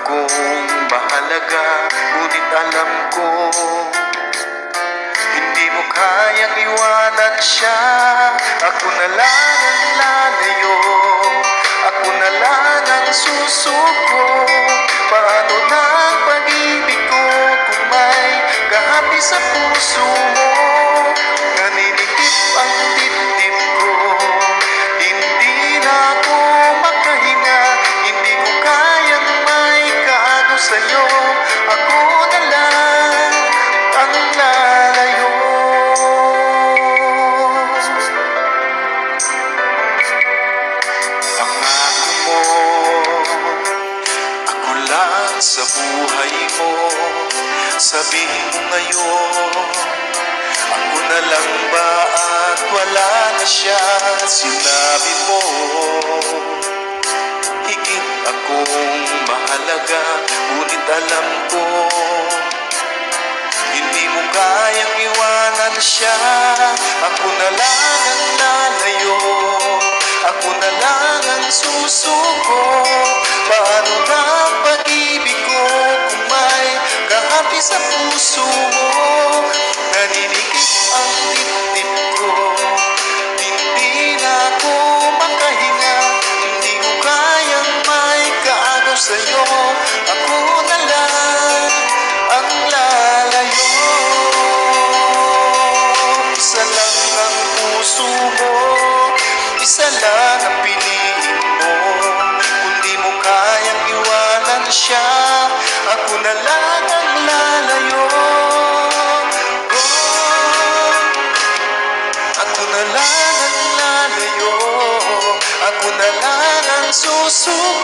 akong mahalaga, ngunit alam ko hindi mo kayang iwanan siya. Ako na lang ang lalayo, ako na lang ang susuko. Paano na ang pag-ibig ko kung may kahati sa puso mo? Naninikip ang dibdib ko, hindi na ako makahinga. Hindi ko kayang may kago sa'yo, ako na lang ang lalayo. Pangako mo, ako lang sa buhay mo. Sabihin mo ngayon, ako na lang ba at wala na siya? Sinabi mo, higit akong mahalaga, ngunit alam ko hindi mo kayang iwanan siya. Ako na lang ang lalayo, ako na lang ang susuko. Paano na ang pag-ibig ko kung may kahati sa puso mo? Naninikip ang dibdib ko, hindi na ako makahinga. Hindi ko kayang may kaagaw sa'yo, ako na lang ang lalayo. Isa lang ang puso mo, isa lang ang piliin mo. Kung di mo kayang iwanan siya, ako na lang ang lalayo. Ako na lang ang lalayo, ako na lang ang susuko.